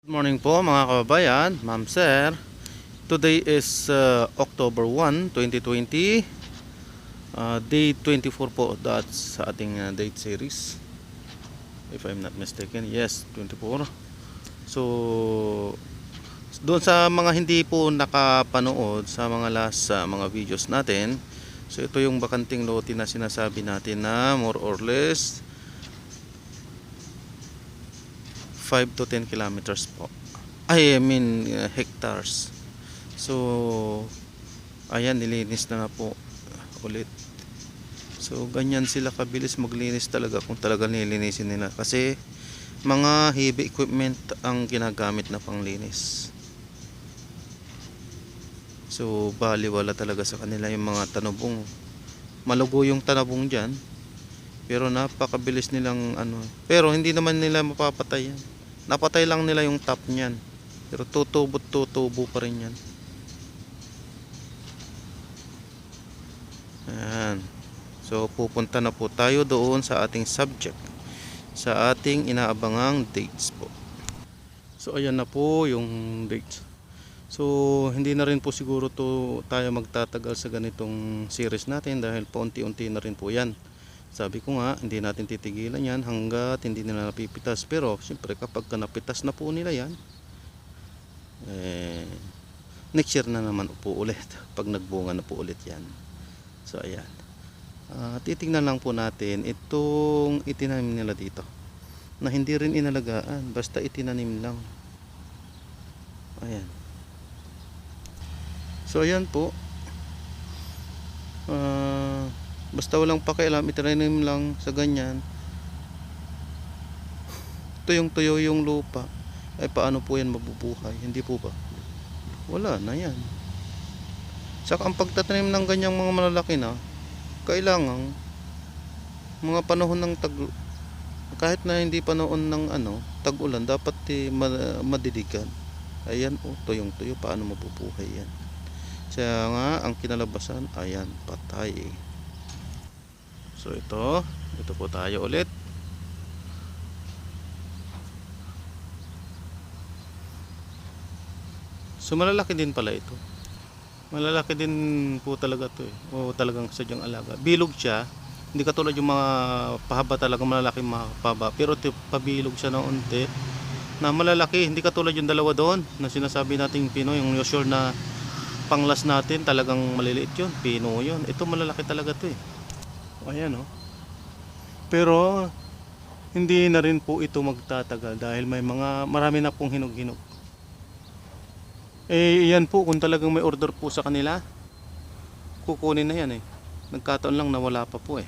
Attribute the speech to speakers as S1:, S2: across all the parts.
S1: Good morning po mga kababayan, ma'am sir. Today is October 1, 2020. Day 24 po, that's sa ating date series. If I'm not mistaken, yes, 24. So, doon sa mga hindi po nakapanood sa mga last mga videos natin, so ito yung bakanting lote na sinasabi natin na more or less 5 to 10 kilometers po. I mean hectares. So ayan, nilinis na po ulit. So ganyan sila kabilis maglinis talaga kung talaga nilinisin nila, kasi mga heavy equipment ang ginagamit na panglinis. So baliwala talaga sa kanila yung mga tanubong. Malugo yung tanubong dyan, pero napakabilis nilang pero hindi naman nila mapapatay yan. Napatay lang nila yung top niyan, pero tutubo pa rin yan. Ayan. So pupunta na po tayo doon sa ating subject, sa ating inaabangang dates po. So ayan na po yung dates. So hindi na rin po siguro tayo magtatagal sa ganitong series natin, dahil paunti-unti na rin po yan. Sabi ko nga, hindi natin titigilan yan hanggat hindi nila napipitas. Pero siyempre kapag napitas na po nila yan, next year na naman po ulit, pag nagbunga na po ulit yan. So ayan, titingnan lang po natin itong itinanim nila dito, na hindi rin inalagaan, basta itinanim lang. Ayan. So ayan po, basta walang pakialam, itinanim lang sa ganyan. Tuyong-tuyo yung lupa, ay paano po yan mabubuhay? Hindi po ba? Wala na yan. Saka ang pagtatanim ng ganyang mga malalaki na, kailangan mga panahon ng kahit na hindi panahon ng tag-ulan, dapat madiligan. Ayan po, tuyong-tuyo, paano mabubuhay yan? Kaya nga ang kinalabasan, ayan, patay. So ito po tayo ulit. So malalaki din pala ito. Malalaki din po talaga to eh. O talagang sadyang alaga. Bilog siya. Hindi katulad yung mga pahaba talaga malalaki mahaba. Pero pabilog siya ng unti na malalaki. Hindi katulad yung dalawa doon na sinasabi nating pino. Yung usual na panglas natin talagang maliliit yun. Pino yun. Ito malalaki talaga to eh. O ayan o. Pero hindi na rin po ito magtatagal dahil marami na pong hinog-hinog. Yan po, kung talagang may order po sa kanila, kukunin na yan eh. Nagkataon lang na wala pa po eh.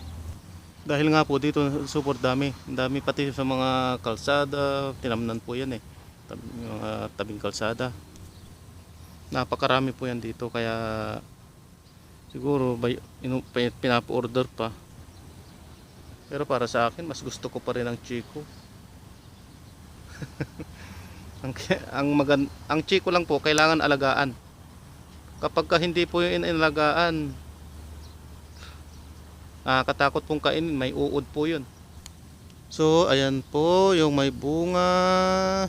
S1: Dahil nga po dito super dami. Dami pati sa mga kalsada, tinamnan po yan eh. Mga tabing kalsada. Napakarami po yan dito, kaya siguro pinapa-order pa. Pero para sa akin, mas gusto ko pa rin ang Chico. ang Chico lang po, kailangan alagaan. Kapag hindi po yung inalagaan, katakot pong kainin, may uod po yun. So, ayan po, yung may bunga.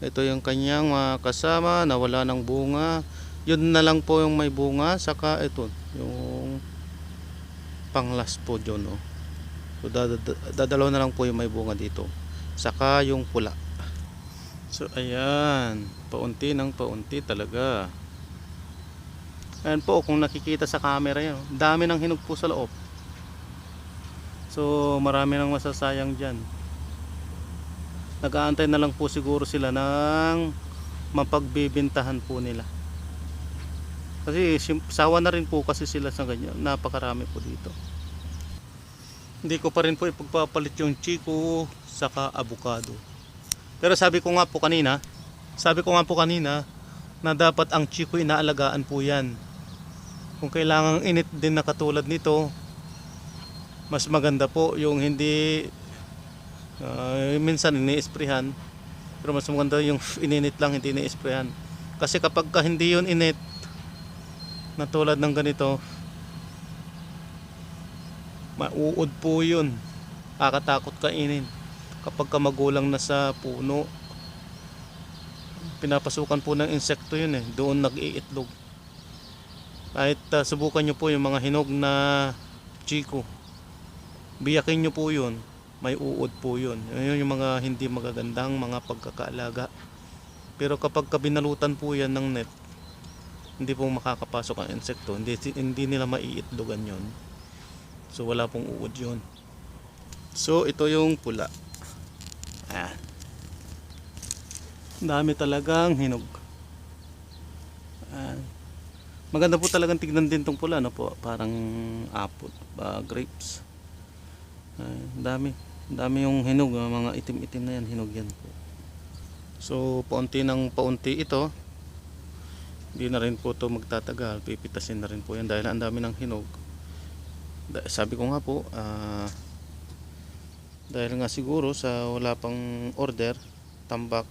S1: Ito yung kanyang mga kasama na wala ng bunga. Yun na lang po yung may bunga. Saka ito, yung panglas po dyan, oh. So dadalaw na lang po yung may bunga dito, saka yung pula. So ayan, paunti ng paunti talaga. Ayan po, kung nakikita sa camera yan, dami ng hinog po sa loob. So marami nang masasayang dyan. Nag-aantay na lang po siguro sila ng mapagbibintahan po nila, kasi sawa na rin po kasi sila sa ganyan. Napakarami po dito. Hindi ko pa rin po ipagpapalit yung Chico saka avocado. Pero sabi ko nga po kanina na dapat ang Chico inaalagaan po yan. Kung kailangang init din na katulad nito, mas maganda po yung hindi minsan ini-sprayhan, pero mas maganda yung ininit lang, hindi ini-sprayhan. Kasi kapag hindi yun init na tulad ng ganito, mauud po yun, kakatakot kainin kapag magulang na sa puno. pinapasukan po ng insekto yun eh, doon nag-iitlog. Kahit subukan nyo po yung mga hinog na chiko, biyakin nyo po yun, may uod po yun. Yun yung mga hindi magagandang mga pagkakaalaga. Pero kapag binalutan po yan ng net, hindi po makakapasok ang insekto, hindi nila maiitlogan yun. So wala pong uod yun. So ito yung pula. Ayan. Dami talagang hinog. Ayan. Maganda po talagang tignan din tong pula, no po? Parang apple, grapes. Ayan. Dami yung hinog, mga itim-itim na yan, hinog yan po. So paunti ng paunti ito. Hindi na rin po ito magtatagal, pipitasin na rin po yan dahil ang dami ng hinog. Sabi ko nga po, dahil nga siguro sa wala pang order, tambak,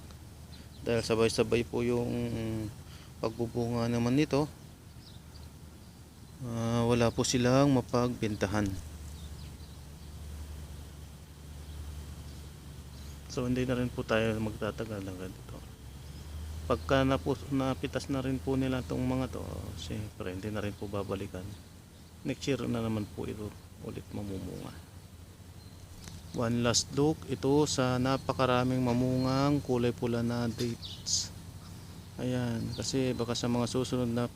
S1: dahil sabay-sabay po yung pagbubunga naman nito, wala po silang mapagbentahan. So hindi na rin po tayo magtatagal ng ganito. Pagka napitas na rin po nila itong mga to, siyempre hindi na rin po babalikan. Next year na naman po ito ulit mamumunga. One last look ito sa napakaraming mamungang kulay pula na dates. Ayan, kasi baka sa mga susunod na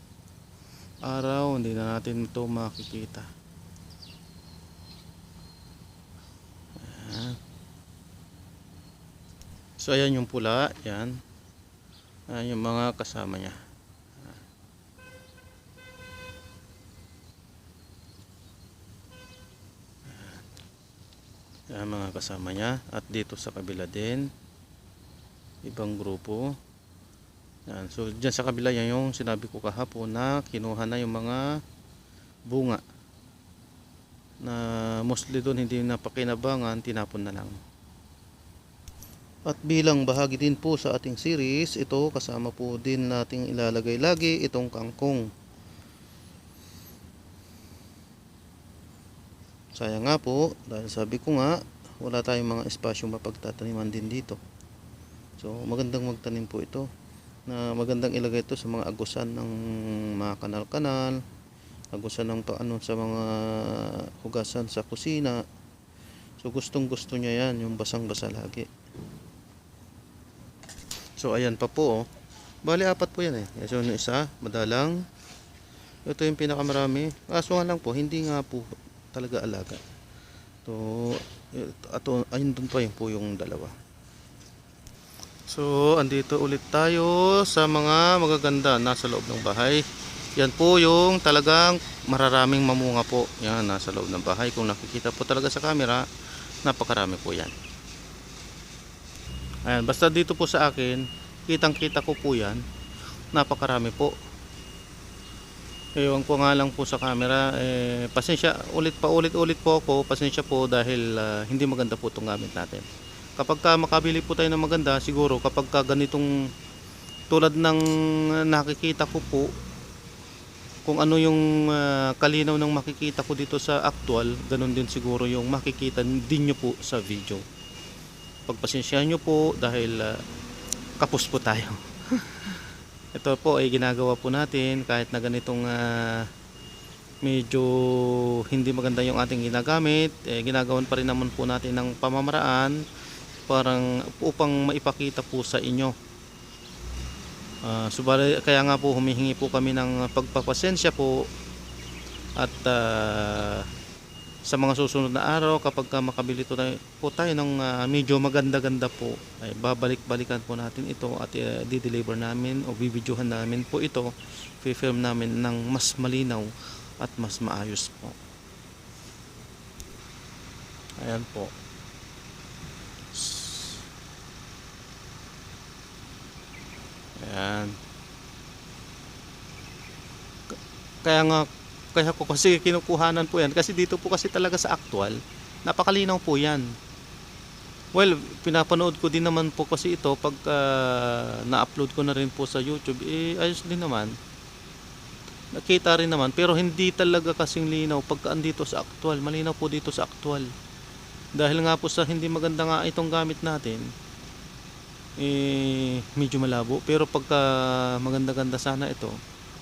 S1: araw hindi na natin ito makikita. Ayan. So ayan yung pula, yan. Ayan yung mga kasama niya. Ayan mga kasama niya. At dito sa kabila din, ibang grupo. Ayan. So dyan sa kabila yan yung sinabi ko kahapon na kinuha na yung mga bunga. Na mostly doon hindi napakinabangan, tinapon na lang. At bilang bahagi din po sa ating series, ito kasama po din nating ilalagay lagi itong kangkong. Sayang nga po, dahil sabi ko nga, wala tayong mga espasyo mapagtataniman din dito. So magandang magtanim po ito. Na magandang ilagay ito sa mga agusan ng mga kanal-kanal, agusan ng paano sa mga hugasan sa kusina. So gustong gusto niya yan, yung basang-basa lagi. So ayan pa po, bali apat po yan eh. So yung isa madalang, ito yung pinakamarami, kaso nga lang po hindi nga po talaga alaga. So ayun dun pa yun po yung dalawa. So andito ulit tayo sa mga magaganda nasa loob ng bahay. Yan po yung talagang mararaming mamunga po, yan nasa loob ng bahay. Kung nakikita po talaga sa camera, napakarami po yan. Ayan, basta dito po sa akin, kitang-kita ko po yan. Napakarami po. Ewan ko nga lang po sa camera, pasensya, ulit po ako, pasensya po dahil hindi maganda po itong gamit natin. Kapag makabili po tayo ng maganda, siguro kapag ganitong tulad ng nakikita ko po, kung ano yung kalinaw ng makikita ko dito sa actual, ganun din siguro yung makikita din nyo po sa video. Pagpasensyahan nyo po dahil kapos po tayo. Ito po ay ginagawa po natin kahit na ganitong medyo hindi maganda yung ating ginagamit, ginagawan pa rin naman po natin ng pamamaraan upang maipakita po sa inyo. Kaya nga po humihingi po kami ng pagpapasensya po at sa mga susunod na araw kapag makabili po tayo ng medyo maganda-ganda po, ay babalik-balikan po natin ito at di-deliver namin o bibidyohan namin po ito, i-film namin ng mas malinaw at mas maayos po. Ayan po. Ayan. Kaya ko kasi kinukuhanan po yan kasi dito po kasi talaga sa actual napakalinaw po yan. Well, pinapanood ko din naman po kasi ito pag na-upload ko na rin po sa YouTube, ayos din naman, nakita rin naman, pero hindi talaga kasing linaw pagka andito sa actual. Malinaw po dito sa actual dahil nga po sa hindi maganda nga itong gamit natin, medyo malabo. Pero pagka maganda-ganda sana ito,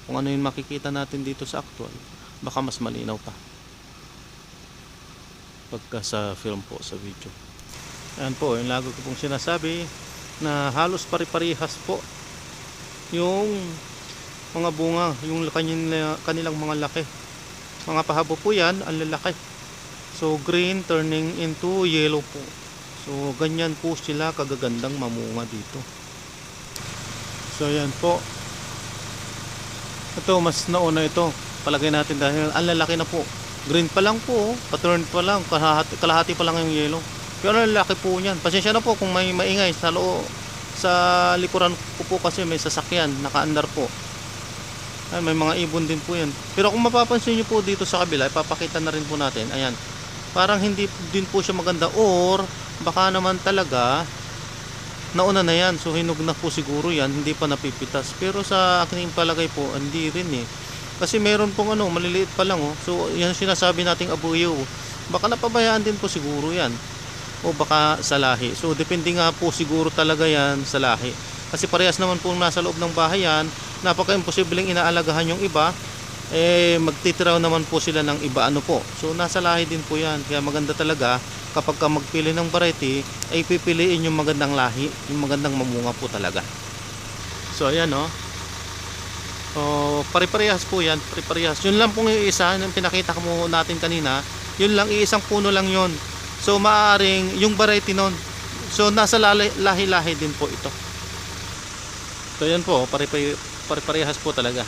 S1: kung ano yung makikita natin dito sa actual, baka mas malinaw pa pagka sa film po, sa video. Ayan po, yung lagi ko pong sinasabi na halos pare-parehas po yung mga bunga, yung kanilang mga laki. Mga pahabo po yan, ang lalaki. So green turning into yellow po. So ganyan po sila kagagandang mamunga dito. So ayan po. Ito mas nauna ito. Palagay natin dahil ang lalaki na po. Green pa lang po, paturn pa lang, kalahati pa lang yung yellow. Pero ang lalaki po niyan. Pasensya na po kung may maingay sa loob. Sa likuran ko po kasi may sasakyan, nakaandar po. Ay, may mga ibon din po yan. Pero kung mapapansin nyo po dito sa kabila, ipapakita na rin po natin. Ayan. Parang hindi din po siya maganda, or baka naman talaga nauna na yan. So hinog na po siguro yan, hindi pa napipitas. Pero sa aking palagay po, hindi rin eh. Kasi meron pong maliliit pa lang oh. So yan sinasabi nating abuyo. Baka napabayaan din po siguro yan. O baka sa lahi. So depende nga po siguro talaga yan sa lahi. Kasi parehas naman po nasa loob ng bahay yan. Napaka-imposibleng inaalagahan yung iba. Magtitiraw naman po sila ng iba po. So nasa lahi din po yan. Kaya maganda talaga kapag ka magpili ng variety, ay pipiliin yung magandang lahi. Yung magandang mamunga po talaga. So ayan oh. Pare-parehas po yan, pare-parehas. Yun lang pong yung isa, yung pinakita mo natin kanina, yun lang, iisang puno lang yun. So maaaring yung variety nun, so nasa lahi-lahi din po ito. So yan po, pare-parehas po talaga.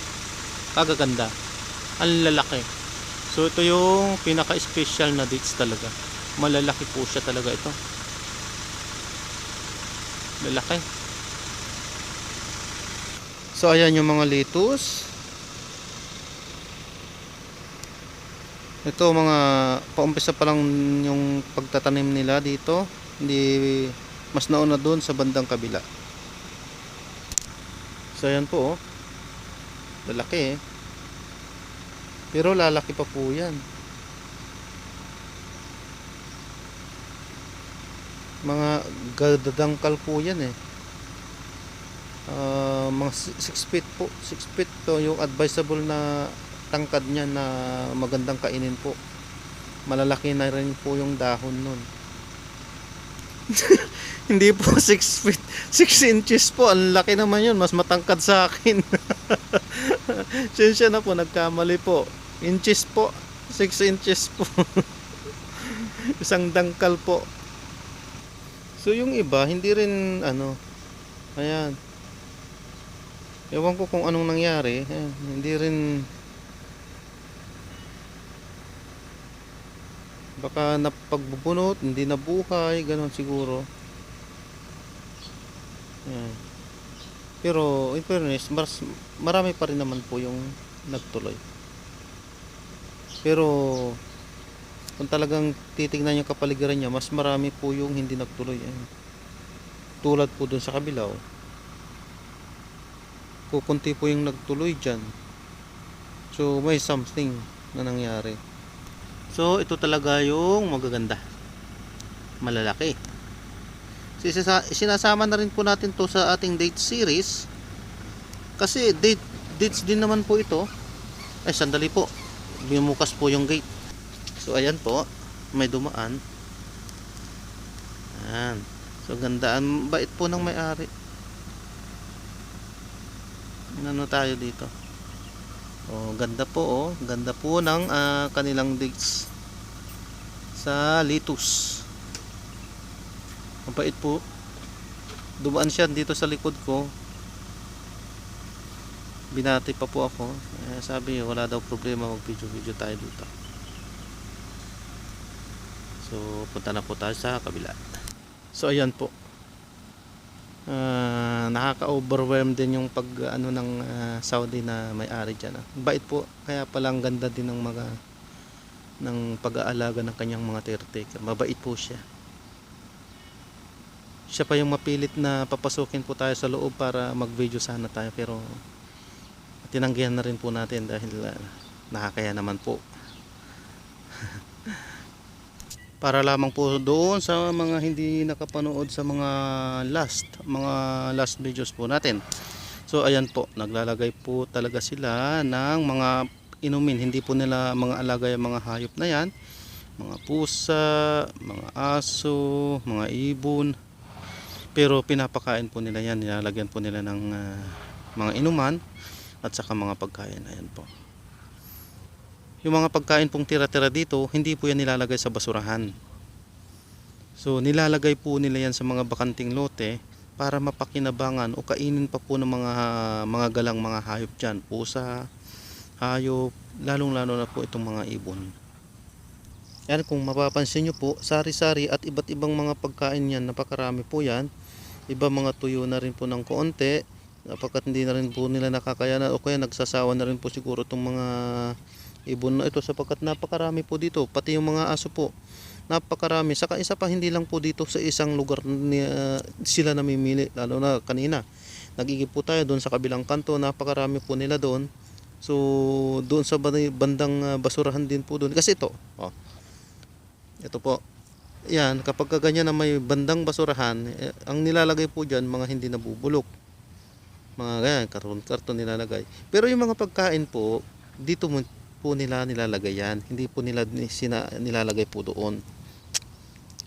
S1: Kagaganda, ang lalaki. So ito yung pinaka-special na dates talaga. Malalaki po siya talaga ito. Lalaki. So ayan yung mga lettuce. Ito mga paumpisa pa lang yung pagtatanim nila dito. Hindi mas nauna doon sa bandang kabila. So ayan po oh. Lalaki eh. Pero lalaki pa po yan. Mga gadadangkal po yan eh. Mga 6 feet po, 6 feet to yung advisable na tangkad niya na magandang kainin po. Malalaki na rin po yung dahon nun. Hindi po 6 feet, 6 inches po, ang laki naman yun, mas matangkad sa akin. Sensya na po, nagkamali po. Inches po, 6 inches po. Isang dangkal po. So yung iba hindi rin ayan, ewan ko kung anong nangyari. Ayan, hindi rin, baka napagbubunot, hindi nabuhay, ganon siguro. Ayan. Pero in fairness, marami pa rin naman po yung nagtuloy. Pero kung talagang titignan yung kapaligiran niya, mas marami po yung hindi nagtuloy. Ayan. Tulad po dun sa kabila oh. Kukunti po yung nagtuloy dyan. So may something na nangyari. So ito talaga yung magaganda, malalaki. Sinasama na rin po natin to sa ating date series. Kasi dates din naman po ito. Ay sandali po, bimukas po yung gate. So ayan po, may dumaan. Ayan. So gandaan, bait po ng may-ari. Ano tayo dito? Oh, ganda po oh. Ganda po ng kanilang dates sa lettuce. Mabait po. Dumaan siya dito sa likod ko. Binati pa po ako. Sabi wala daw problema, mag-video tayo dito. So punta na po tayo sa kabila. So ayan po. Nakaka-overwhelm din yung pag ng Saudi na may-ari diyan. Bait po, kaya palang ganda din ng pag-aalaga ng kanyang mga caretaker. Mabait po siya. Siya pa yung mapilit na papasukin po tayo sa loob para mag-video sana tayo, pero tinanggihan na rin po natin dahil nakakaya naman po. Para lamang po doon sa mga hindi nakapanood sa mga last videos po natin. So ayan po, naglalagay po talaga sila ng mga inumin. Hindi po nila mga alaga yung mga hayop na yan. Mga pusa, mga aso, mga ibon. Pero pinapakain po nila yan. Nilalagyan po nila ng mga inuman at saka mga pagkain. Ayan po. Yung mga pagkain pong tira-tira dito, hindi po yan nilalagay sa basurahan. So nilalagay po nila yan sa mga bakanting lote para mapakinabangan o kainin pa po ng mga galang mga hayop dyan. Pusa, hayop, lalong-lalo na po itong mga ibon. Yan, kung mapapansin nyo po, sari-sari at iba't ibang mga pagkain yan, napakarami po yan. Iba mga tuyo na rin po ng konti, napagkat hindi na rin po nila nakakayanan o kaya nagsasawa na rin po siguro itong mga ibon na ito sapagkat napakarami po dito, pati yung mga aso po. Napakarami. Saka isa pa, hindi lang po dito sa isang lugar sila namimili. Lalo na kanina, nagigib po tayo doon sa kabilang kanto. Napakarami po nila doon. So doon sa bandang basurahan din po doon. Kasi ito, ito po. Yan, kapag ganyan na may bandang basurahan, ang nilalagay po dyan, mga hindi nabubulok. Mga ganyan, karton nilalagay. Pero yung mga pagkain po, dito po nila nilalagay yan. Hindi po nila nilalagay po doon.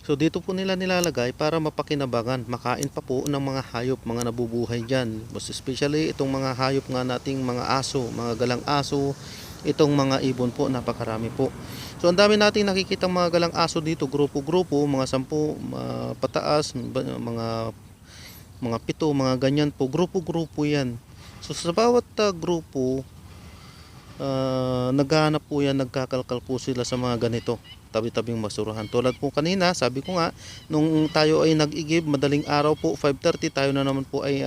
S1: So dito po nila nilalagay para mapakinabangan, makain pa po ng mga hayop, mga nabubuhay dyan. Most especially itong mga hayop nga nating mga aso, mga galang aso, itong mga ibon po, napakarami po. So ang dami nating nakikita mga galang aso dito, grupo-grupo, mga 10, pataas, mga 7, mga ganyan po, grupo-grupo yan. So sa bawat grupo, naghahanap po yan, nagkakalkal po sila sa mga ganito tabi-tabing basurahan. Tulad po kanina, sabi ko nga, nung tayo ay nag-igib, madaling araw po, 5:30, tayo na naman po ay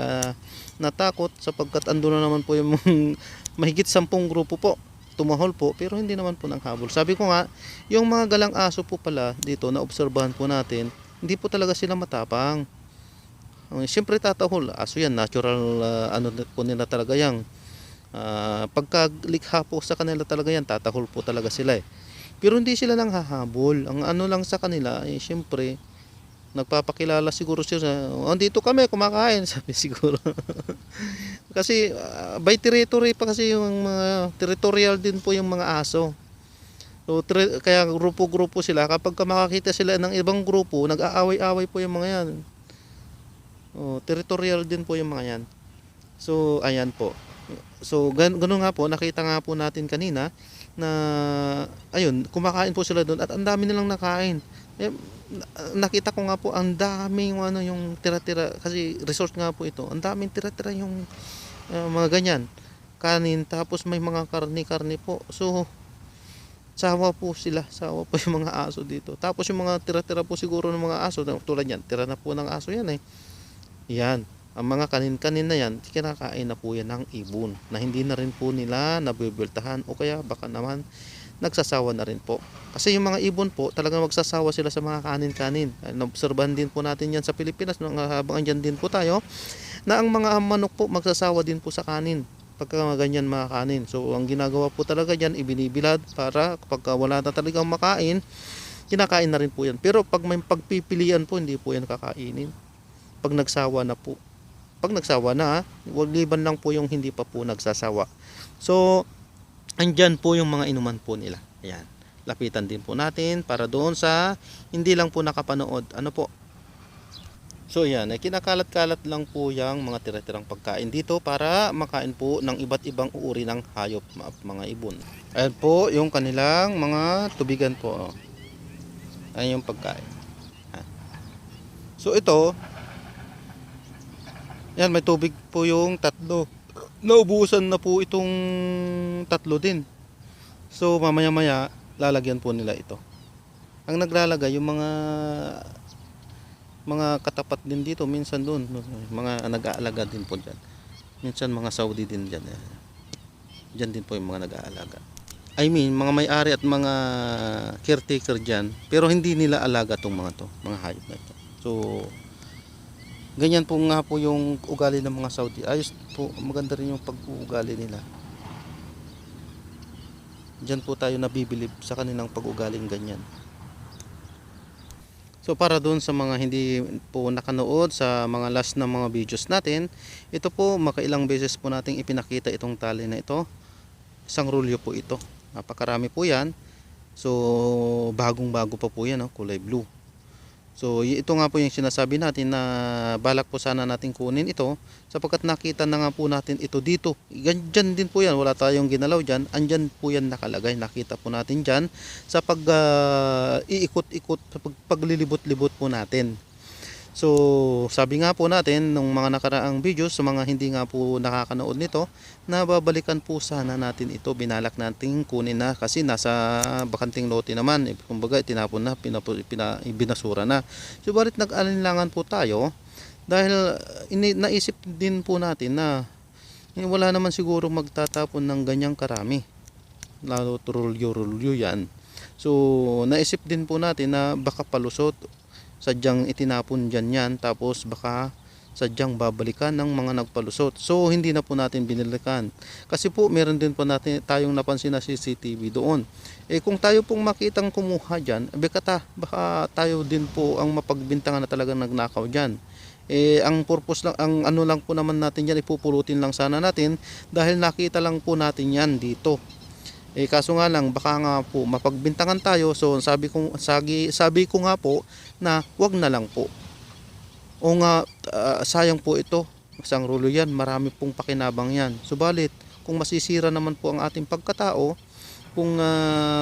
S1: natakot sapagkat ando na naman po yung mahigit 10 grupo po, tumahol po, pero hindi naman po nang habol. Sabi ko nga, yung mga galang aso po pala dito, na obserbahan po natin, hindi po talaga sila matapang. Siyempre tatahol, aso yan, natural ano po nila talaga yan. Pagkalikha po sa kanila talaga yan, tatahol po talaga sila eh. Pero hindi sila nang hahabol. Ang ano lang sa kanila, siyempre, nagpapakilala siguro sila. Andito kami, kumakain, sabi siguro. Kasi by territory pa kasi yung mga territorial din po yung mga aso. So, kaya grupo-grupo sila. Kapag makakita sila ng ibang grupo, nag-aaway-away po yung mga yan. Territorial din po yung mga yan. So, ayan po. So, gano'n nga po, nakita nga po natin kanina na ayun, kumakain po sila doon at ang dami nilang nakain. Nakita ko nga po ang daming yung tira-tira kasi resort nga po ito. Ang daming tira-tira yung mga ganyan kanin, tapos may mga karne po. So sawa po sila, sawa po yung mga aso dito. Tapos yung mga tira-tira po siguro ng mga aso, tulad yan, tira na po ng aso yan eh. Yan. Ang mga kanin-kanin na yan, kinakain na po yan ng ibon na hindi na rin po nila nabibultahan o kaya baka naman nagsasawa na rin po. Kasi yung mga ibon po, talagang magsasawa sila sa mga kanin-kanin. Naobserbahan din po natin yan sa Pilipinas, habang andyan din po tayo, na ang mga manok po magsasawa din po sa kanin pagka ganyan mga kanin. So ang ginagawa po talaga yan, ibinibilad para kapag wala na talagang makain, kinakain na rin po yan. Pero pag may pagpipilian po, hindi po yan kakainin. Pag nagsawa na po. Pag nagsawa na, wag liban lang po yung hindi pa po nagsasawa. So, andyan po yung mga inuman po nila. Ayan. Lapitan din po natin para doon sa hindi lang po nakapanood. Ano po? So, ayan. Kinakalat-kalat lang po yung mga tira-tirang pagkain dito para makain po ng iba't ibang uri ng hayop, mga ibon. Ayan po yung kanilang mga tubigan po. Ayan yung pagkain. So, ito, yan, may tubig po yung 3. Naubusan na po itong 3 din. So mamaya-maya lalagyan po nila ito. Ang naglalagay yung mga katapat din dito, minsan doon, mga nag-aalaga din po diyan. Minsan mga Saudi din diyan. Diyan din po yung mga nag-aalaga. I mean, mga may-ari at mga caretaker diyan, pero hindi nila alaga tong mga to, mga hayop na ito. So ganyan po nga po yung ugali ng mga Saudi. Ayos po, maganda rin yung pag-uugali nila. Diyan po tayo nabibilib sa kanilang pag-ugaling ganyan. So para doon sa mga hindi po nakanood sa mga last na mga videos natin, ito po makailang beses po nating ipinakita itong tali na ito. Isang rolyo po ito. Napakarami po yan. So bagong bago pa po yan, no? Kulay blue. So ito nga po yung sinasabi natin na balak po sana natin kunin ito sapagkat nakita na nga po natin ito dito. Dyan din po yan, wala tayong ginalaw dyan. Andyan po yan nakalagay, nakita po natin dyan sa iikot-ikot, paglilibot-libot po natin. So sabi nga po natin nung mga nakaraang videos sa mga hindi nga po nakakanood nito, na babalikan po sana natin ito, binalak natin kunin na kasi nasa bakanting lote naman, kumbaga tinapon na, binasura na. Subalit nag-alinlangan po tayo dahil naisip din po natin na wala naman siguro magtatapon ng ganyang karami, lalo rolyo yan. So naisip din po natin na baka palusot, sadyang itinapon dyan yan, tapos baka sadyang babalikan ng mga nagpalusot. So hindi na po natin binilikan. Kasi po meron din po natin tayong napansin na CCTV doon. Kung tayo pong makitang kumuha dyan, baka tayo din po ang mapagbintangan na talagang nagnakaw dyan. Ang purpose lang, ang ano lang po naman natin yan, ipupulutin lang sana natin dahil nakita lang po natin yan dito. Kaso nga lang baka nga po mapagbintangan tayo. So sabi ko nga po na wag na lang po. O nga sayang po ito. Isang rolyo yan, marami pong pakinabang yan. Subalit kung masisira naman po ang ating pagkatao, kung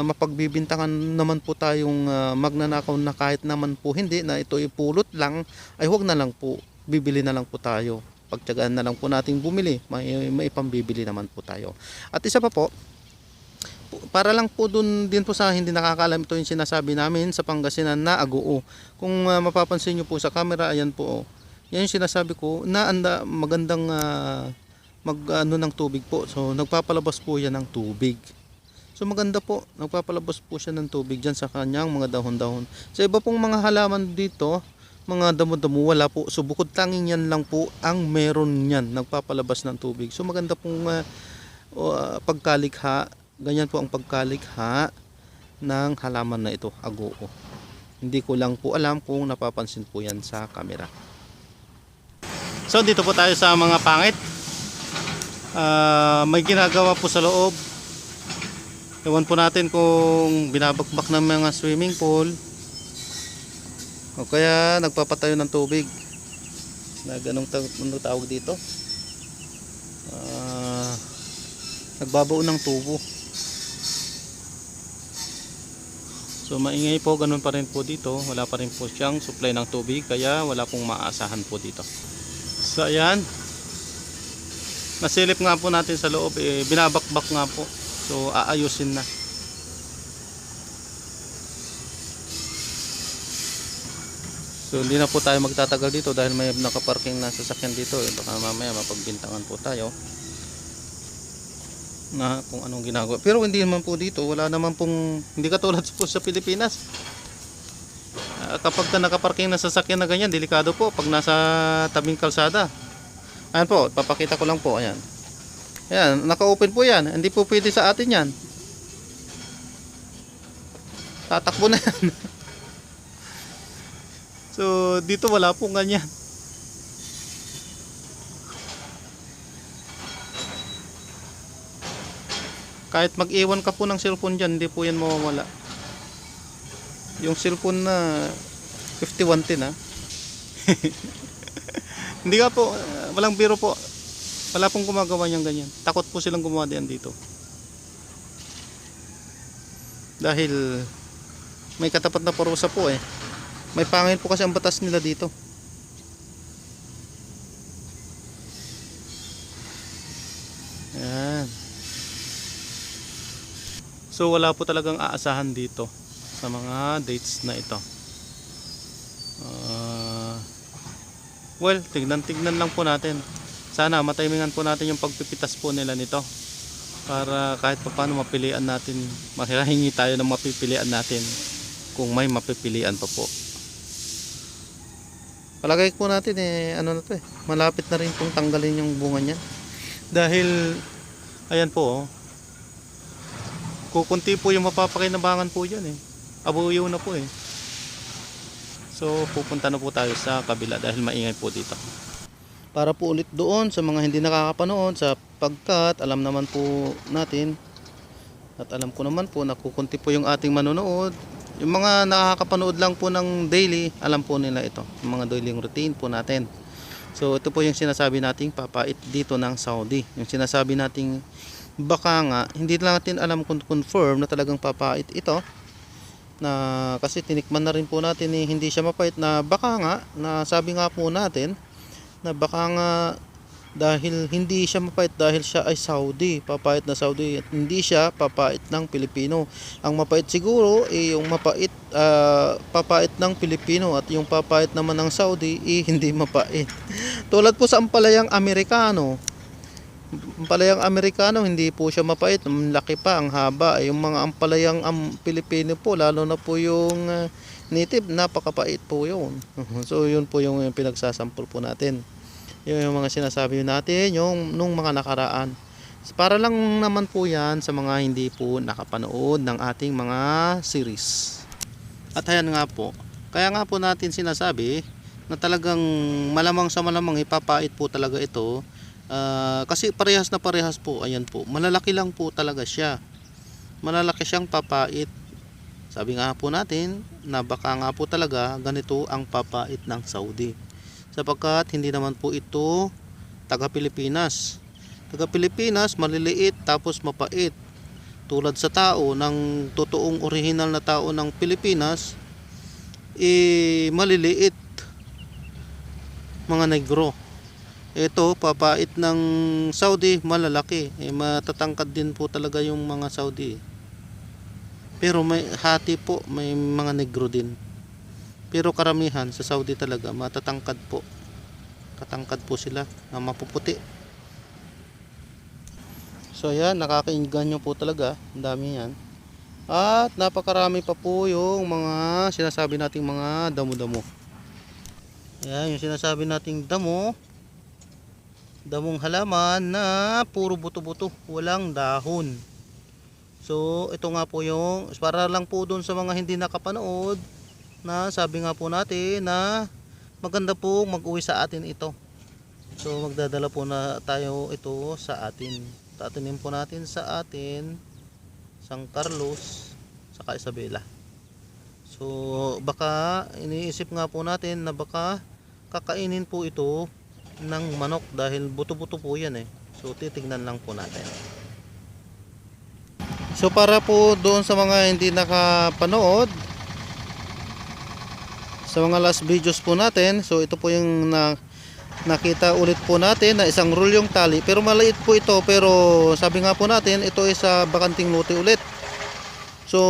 S1: mapagbibintangan naman po tayong magnanakaw na kahit naman po hindi na ito ipulot lang, ay wag na lang po. Bibili na lang po tayo. Pagtiyagaan na lang po nating bumili. May pambibili naman po tayo. At isa pa po, para lang po dun din po sa hindi nakakaalam, ito yung sinasabi namin sa Pangasinan na aguo. Kung mapapansin nyo po sa camera, ayan po. Yan yung sinasabi ko na magandang ano ng tubig po. So nagpapalabas po yan ng tubig. So maganda po, nagpapalabas po siya ng tubig dyan sa kanyang mga dahon-dahon. Sa iba pong mga halaman dito, mga damo-damo, wala po. So bukod tanging yan lang po ang meron yan, nagpapalabas ng tubig. So maganda pong pagkalikha. Ganyan po ang pagkalikha ng halaman na ito, aguo. Hindi ko lang po alam kung napapansin po yan sa camera. So dito po tayo sa mga pangit. May ginagawa po sa loob. Ewan po natin kung binabakbak ng mga swimming pool o kaya nagpapatayo ng tubig na ganong tawag dito. Nagbabaon ng tubo. So maingay po, ganun pa rin po dito. Wala pa rin po siyang supply ng tubig, kaya wala pong maaasahan po dito. So ayan, nasilip nga po natin sa loob, binabakbak nga po. So aayusin na. So hindi na po tayo magtatagal dito dahil may nakaparking na sasakyan dito. Baka mamaya mapagbintangan po tayo na kung anong ginagawa. Pero hindi naman po dito, wala naman pong, hindi katulad po sa Pilipinas. Kapag nakaparking na sasakyan na ganyan, delikado po pag nasa tabing kalsada. Ayan po, papakita ko lang po. Ayan, ayan, naka-open po yan. Hindi po pwede sa atin yan. Tatakbo na yan. So dito wala pong ganyan. Kahit mag-iwan ka po ng cellphone dyan, hindi po yan mawawala. Yung cellphone na 5110 ha. Hindi ka po, walang biro po. Wala pong gumagawa niyang ganyan. Takot po silang gumawa diyan dito. Dahil may katapat na parusa po eh. May pangil po kasi ang batas nila dito. Ayan. So wala po talagang aasahan dito sa mga dates na ito. Well, tignan lang po natin. Sana matimingan po natin yung pagpipitas po nila nito. Para kahit paano mapilian natin, makahingi tayo ng mapipilian natin kung may mapipilian pa po. Palagay po natin ano na to malapit na rin pong tanggalin yung bunga niyan. Dahil ayan po kukunti po yung mapapakinabangan po dyan abuyo na po So pupunta na po tayo sa kabila dahil maingay po dito. Para po ulit doon sa mga hindi nakakapanood, sapagkat alam naman po natin at alam ko naman po nakukunti po yung ating manonood. Yung mga nakakapanood lang po ng daily, alam po nila ito, yung mga daily routine po natin. So ito po yung sinasabi nating papait dito ng Saudi. Yung sinasabi nating baka nga hindi natin alam kung confirm na talagang papait ito, na kasi tinikman na rin po natin hindi siya mapait, na baka nga, na sabi nga po natin na baka nga dahil hindi siya mapait dahil siya ay Saudi, papait na Saudi, at hindi siya papait ng Pilipino. Ang mapait siguro yung mapait papait ng Pilipino, at yung papait naman ng Saudi hindi mapait. Tulad po sa ampalayang Amerikano. Ampalayang Amerikano hindi po siya mapait, ang laki pa, ang haba. Yung mga ampalayang Pilipino po, lalo na po yung native, napakapait po yun. So yun po yung pinagsasample po natin, yung mga sinasabi natin yung nung mga nakaraan. Para lang naman po yan sa mga hindi po nakapanood ng ating mga series. At ayan nga po, kaya nga po natin sinasabi na talagang malamang sa malamang ipapait po talaga ito. Kasi parehas na parehas po, ayan po, malalaki lang po talaga siya, malalaki siyang papait. Sabi nga po natin na baka nga po talaga ganito ang papait ng Saudi, sapagkat hindi naman po ito taga Pilipinas. Taga Pilipinas maliliit tapos mapait, tulad sa tao ng totoong original na tao ng Pilipinas, maliliit, mga negro. Ito papait ng Saudi, malalaki, matatangkad din po talaga yung mga Saudi, pero may hati po, may mga negro din, pero karamihan sa Saudi talaga matatangkad po, katangkad po sila na mapuputi. So ayan, nakakainggan nyo po talaga, ang dami yan, at napakarami pa po yung mga sinasabi nating mga damo-damo. Ayan yung sinasabi nating damo, damong halaman na puro buto-buto, walang dahon. So ito nga po yung para lang po doon sa mga hindi nakapanood, na sabi nga po natin na maganda po mag-uwi sa atin ito. So magdadala po na tayo ito sa atin, tatanim po natin sa atin San Carlos saka Isabela. So baka iniisip nga po natin na baka kakainin po ito ng manok dahil buto-buto po yan So titignan lang po natin. So para po doon sa mga hindi nakapanood sa mga last videos po natin, so ito po yung nakita ulit po natin na isang rulyong tali, pero maliit po ito, pero sabi nga po natin ito ay sa bakanting lote ulit. So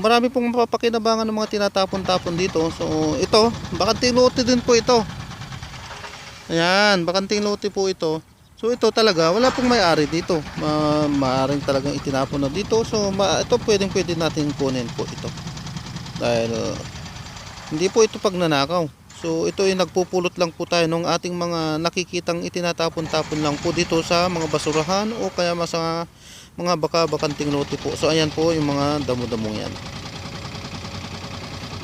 S1: marami pong mapapakinabangan ng mga tinatapon-tapon dito. So ito, bakanting lote din po ito. Ayan, bakanting lote po ito. So ito talaga, wala pong may-ari dito. Maaring talagang itinapon na dito. So ito pwede natin kunin po ito. Dahil hindi po ito pagnanakaw. So ito ay nagpupulot lang po tayo ng ating mga nakikitang itinatapon-tapon lang po dito sa mga basurahan o kaya sa mga bakanting lote po. So ayan po yung mga damo-damong yan.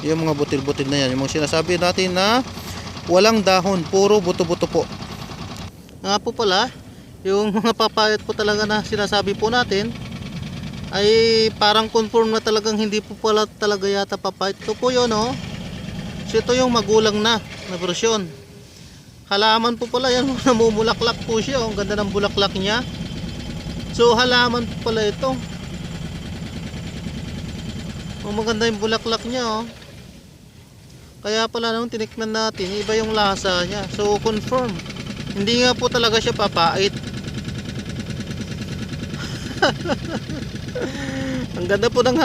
S1: Yung mga butil-butil na yan, yung mga sinasabi natin na walang dahon, puro buto-buto po. Nga po pala, yung mga papayat po talaga na sinasabi po natin ay parang confirm na talagang hindi po pala talaga yata papayat. Ito po yun So ito yung magulang na version. Halaman po pala yan, namumulaklak po siya. Ang ganda ng bulaklak niya. So halaman po pala ito. Maganda yung bulaklak niya Kaya pala nung tinikman natin, iba yung lasa niya. So confirm, hindi nga po talaga siya papait. Ang ganda po ng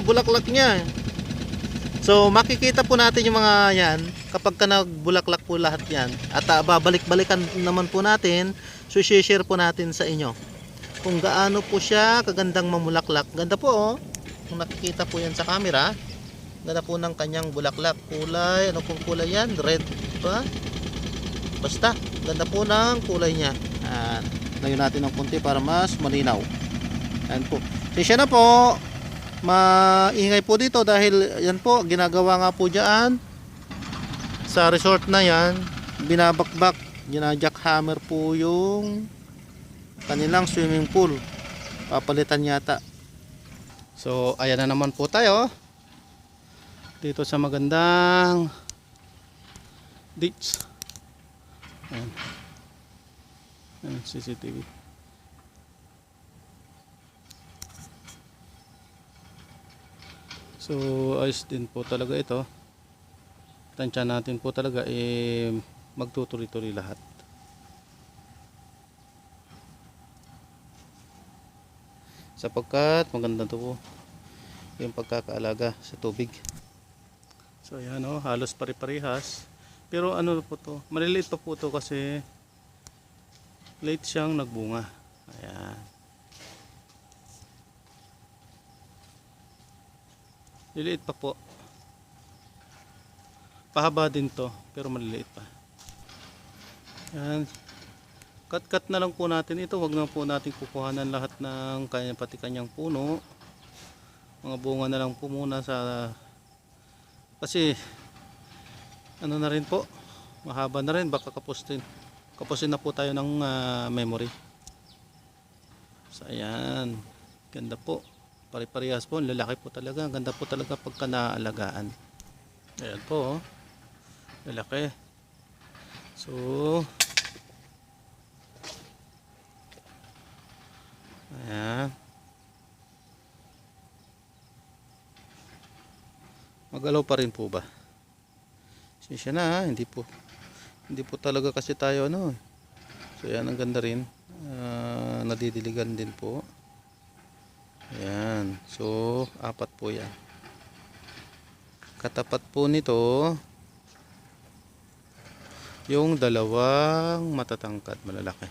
S1: bulaklak niya. So makikita po natin yung mga yan kapag ka nagbulaklak po lahat yan. At babalik-balikan naman po natin. So share po natin sa inyo kung gaano po siya kagandang mamulaklak. Ganda po kung nakikita po yan sa camera. Ganda po ng kanyang bulaklak. Kulay, ano pong kulay yan? Red pa? Basta, ganda po ng kulay niya. Layo natin ng konti para mas malinaw. Ayan po. Sisya na po. Maingay po dito dahil yan po, ginagawa nga po dyan Sa resort na yan, binabakbak, ginajackhammer po yung kanilang swimming pool. Papalitan yata. So ayan na naman po tayo dito sa magandang beach. Ayan. Ayan, CCTV. So ayos din po talaga ito. Tansya natin po talaga magtutuloy-tuloy lahat. Sapagkat maganda to po yung pagkakaalaga sa tubig. So ayan o, halos pare-parehas. Pero ano po to, maliliit pa po to kasi late siyang nagbunga. Ayan. Liliit pa po. Pahaba din to, pero maliliit pa. Ayan. Cut-cut na lang po natin ito. Huwag na po natin kukuhanan lahat ng pati kanyang puno. Mga bunga na lang po muna sa... Kasi ano na rin po, mahaba na rin, baka kapusin na po tayo ng memory. So ayan, ganda po, pare-parehas po, lalaki po talaga, ganda po talaga pagka naaalagaan. Ayan po, lalaki. So ayan, magalaw pa rin po ba? Siya na, hindi po talaga kasi tayo ano. So yan, ang ganda rin, nadidiligan din po. Ayan, so 4 po yan. Katapat po nito yung dalawang matatangkad malalaki.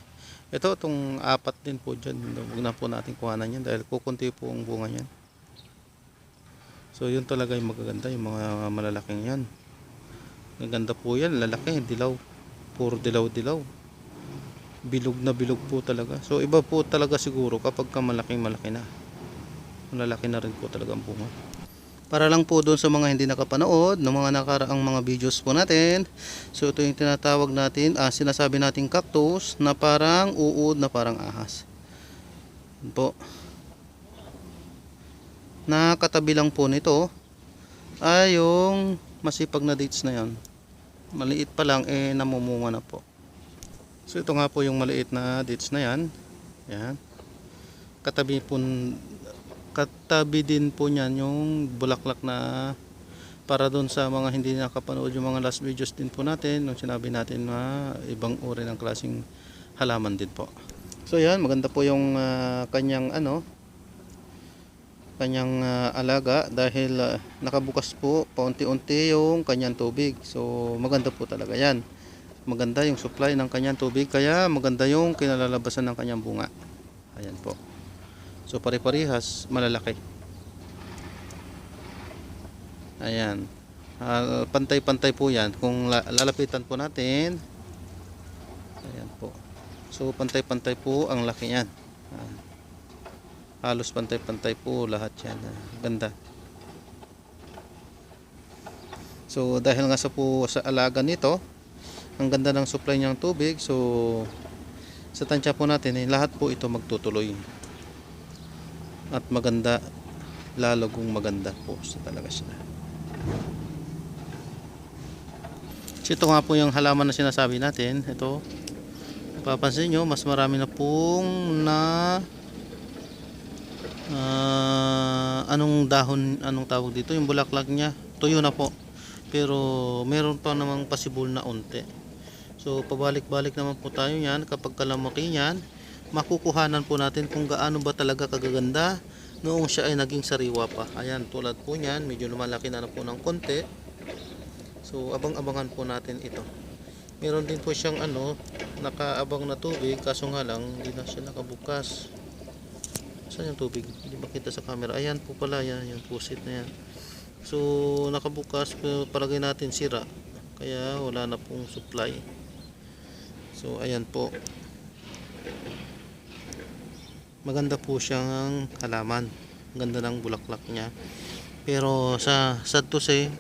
S1: Ito, itong 4 din po dyan, huwag na po natin kuhanan yan dahil kukunti po ang bunga yan. So yun talaga yung magaganda, yung mga malalaking yan. Ang ganda po yan, lalaki, dilaw, puro dilaw-dilaw, bilog na bilog po talaga. So iba po talaga siguro kapag malaking malaki na, malalaki na rin po talaga ang bunga. Para lang po doon sa mga hindi nakapanood ng mga nakaraang mga videos po natin, so ito yung tinatawag natin, sinasabi natin cactus na parang uod na parang ahas po. Nakatabi lang po nito ay yung masipag na dates na yan. Maliit pa lang namumunga na po. So ito nga po yung maliit na dates na yan. Yan. Katabi din po niyan yung bulaklak na, para doon sa mga hindi nakapanood yung mga last videos din po natin nung sinabi natin na ibang uri ng klaseng halaman din po. So yan, maganda po yung kanyang alaga dahil nakabukas po paunti-unti yung kanyang tubig. So maganda po talaga yan. Maganda yung supply ng kanyang tubig, kaya maganda yung kinalalabasan ng kanyang bunga. Ayan po. So pare-parehas malalaki. Ayan. Pantay-pantay po yan. Kung lalapitan po natin, ayan po. So pantay-pantay po ang laki yan. Halos pantay-pantay po lahat yan. Ganda. So dahil nga sa alaga nito, ang ganda ng supply niyang tubig, so sa tansya po natin lahat po ito magtutuloy. At maganda, lalo kung maganda po talaga siya. So ito nga po yung halaman na sinasabi natin. Ito, papansin nyo, mas marami na pong anong dahon, anong tawag dito, yung bulaklak niya tuyo na po, pero meron pa namang pasibol na unti. So pabalik-balik naman po tayo yan. Kapag kalamaki yan, makukuhanan po natin kung gaano ba talaga kagaganda noong siya ay naging sariwa pa. Ayan, tulad po niyan, medyo lumalaki na po ng konti. So abang-abangan po natin ito. Meron din po siyang nakaabang na tubig, kaso nga lang hindi na siya nakabukas. Saan yung tubig? Hindi makita sa camera. Ayan po pala, yan yung pusit na yan. So nakabukas, palagay natin sira, kaya wala na pong supply. So ayan po, maganda po siyang halaman, ganda ng bulaklak niya. Pero sad to say,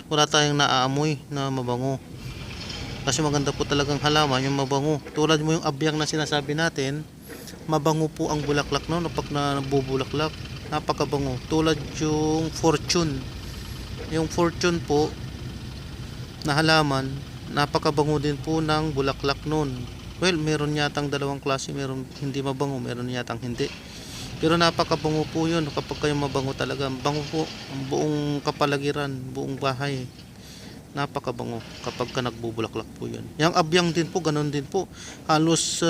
S1: wala tayong naaamoy na mabango. Kasi maganda po talagang halaman yung mabango. Tulad mo yung abyang na sinasabi natin, mabango po ang bulaklak no, pag nabubulaklak, napakabango. Tulad yung fortune. Yung fortune po na halaman, napakabango din po ng bulaklak nun. Well, meron yatang dalawang klase, meron hindi mabango, meron yatang hindi. Pero napakabango po yun kapag kayo mabango talaga. Bango po ang buong kapaligiran, buong bahay. Napakabango kapag ka nagbubulaklak po yun. Yung abyang din po, ganun din po. Halos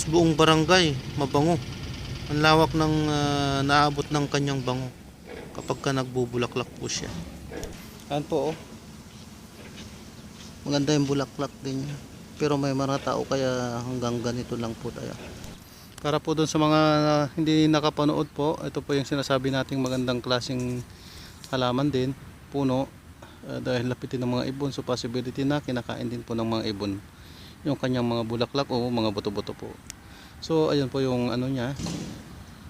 S1: buong barangay mabango. Ang lawak ng naabot ng kanyang bango kapag ka nagbubulaklak po siya. Yan po oh. Maganda yung bulaklak din niya. Pero may mga tao kaya hanggang ganito lang po tayo. Para po doon sa mga hindi nakapanood po, ito po yung sinasabi nating magandang klaseng halaman din, puno, dahil lapitin ng mga ibon, so possibility na kinakain din po ng mga ibon yung kanyang mga bulaklak o mga buto-buto po. So ayun po yung ano niya.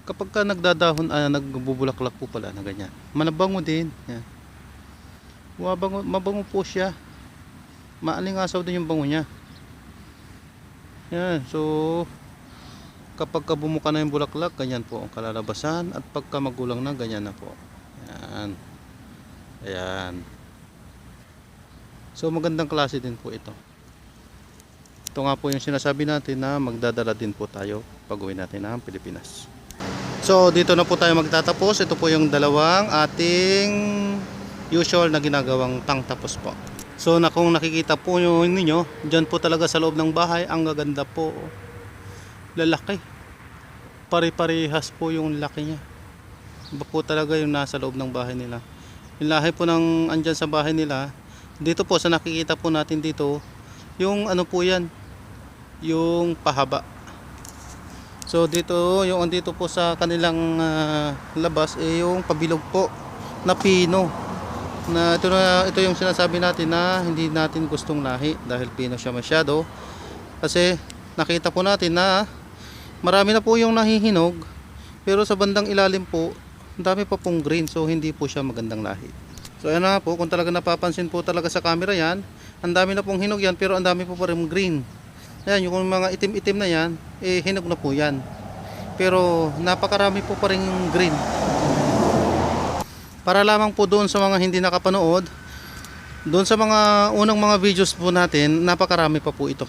S1: Kapag ka nagdadahon, nagbubulaklak po pala na ganyan, manabango din yan. Mabango po siya, maalingasaw din yung bango niya yan. So kapag ka bumuka na yung bulaklak, ganyan po ang kalalabasan, at pagka magulang na, ganyan na po. Ayan. Ayan. So magandang klase din po ito. Ito nga po yung sinasabi natin na magdadala din po tayo pag uwi natin ng Pilipinas. So dito na po tayo magtatapos. Ito po yung dalawang ating usual na ginagawang pangtapos po. So kung nakikita po ninyo, dyan po talaga sa loob ng bahay, ang gaganda po. Lalaki, pare-parehas po yung laki niya. Iba po talaga yung nasa loob ng bahay nila. Yung lahi po ng andyan sa bahay nila, dito po sa nakikita po natin dito, yung ano po yan, yung pahaba. So dito, yung andito po sa kanilang labas, yung pabilog po na pino. Ito yung sinasabi natin na hindi natin gustong lahi dahil pino siya masyado. Kasi nakita po natin na marami na po yung nahihinog, pero sa bandang ilalim po ang dami pa pong green, so hindi po siya magandang lahi. So ayan na po, kung talaga napapansin po talaga sa camera yan, ang dami na pong hinog yan, pero ang dami po pa rin green. Ayan, yung mga itim-itim na yan, hinog na po yan, pero napakarami po pa rin green. Para lamang po doon sa mga hindi nakapanood, doon sa mga unang mga videos po natin, napakarami pa po ito.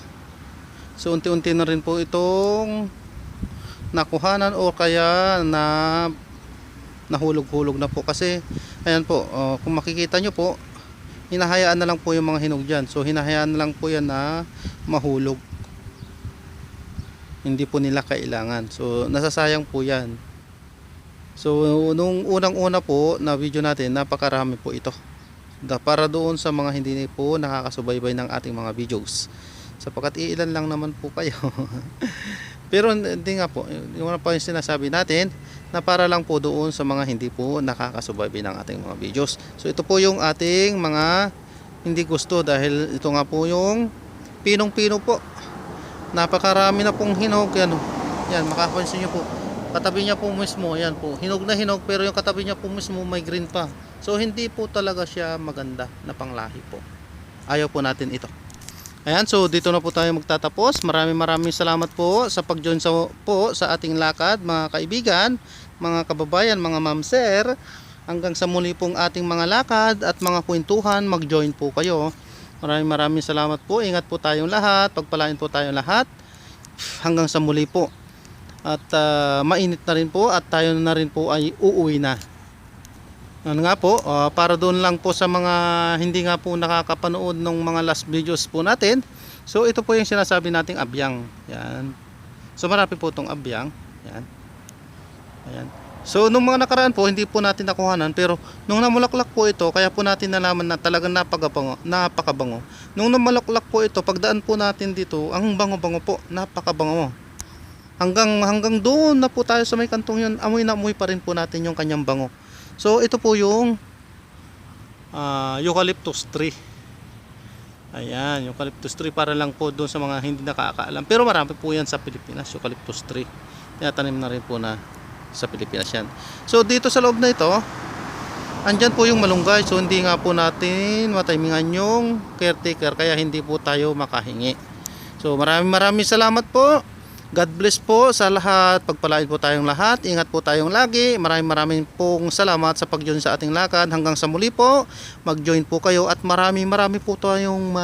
S1: So unti-unti na rin po itong nakuhanan o kaya na nahulog-hulog na po, kasi ayan po, kung makikita nyo po, hinahayaan na lang po yung mga hinog dyan. So hinahayaan na lang po yan na mahulog, hindi po nila kailangan. So nasasayang po yan. So nung unang-una po na video natin, napakarami po ito para doon sa mga hindi po nakakasubaybay ng ating mga videos, sapagkat iilan lang naman po kayo. Pero hindi nga po, yung pa yung sinasabi natin na para lang po doon sa mga hindi po nakakasubaybay ng ating mga videos. So ito po yung ating mga hindi gusto, dahil ito nga po yung pinong-pino po. Napakarami na pong hinog yan. Yan, makapansin niyo po. Katabi niya po mismo, yan po. Hinog na hinog, pero yung katabi niya po mismo may green pa. So hindi po talaga siya maganda na panglahi po. Ayaw po natin ito. Ayan, so dito na po tayo magtatapos. Maraming salamat po sa pag-join sa ating lakad, mga kaibigan, mga kababayan, mga ma'am sir. Hanggang sa muli pong ating mga lakad at mga kwentuhan, mag-join po kayo. Maraming salamat po. Ingat po tayong lahat. Pagpalain po tayong lahat. Hanggang sa muli po. At mainit na rin po at tayo na rin po ay uuwi na. Ano nga po, para doon lang po sa mga hindi nga po nakakapanood ng mga last videos po natin. So ito po yung sinasabi nating abyang. Yan. So marami po itong abyang. Yan. Ayan. So nung mga nakaraan po hindi po natin nakuhanan, pero nung namulaklak po ito, kaya po natin nalaman na talagang napakabango. Nung namulaklak po ito, pagdaan po natin dito, ang bango-bango po, napakabango. Hanggang doon na po tayo sa may kantong yun, amoy na amoy pa rin po natin yung kanyang bango. So ito po yung eucalyptus tree. Ayan, eucalyptus tree, para lang po doon sa mga hindi nakakaalam. Pero marami po yan sa Pilipinas, eucalyptus tree. Tinatanim na rin po na sa Pilipinas yan. So dito sa loob na ito, andyan po yung malunggay. So hindi nga po natin matimingan yung caretaker, kaya hindi po tayo makahingi. So maraming salamat po. God bless po sa lahat. Pagpalain po tayong lahat. Ingat po tayong lagi. Maraming pong salamat sa pag-join sa ating lakad. Hanggang sa muli po, mag-join po kayo at marami po tayong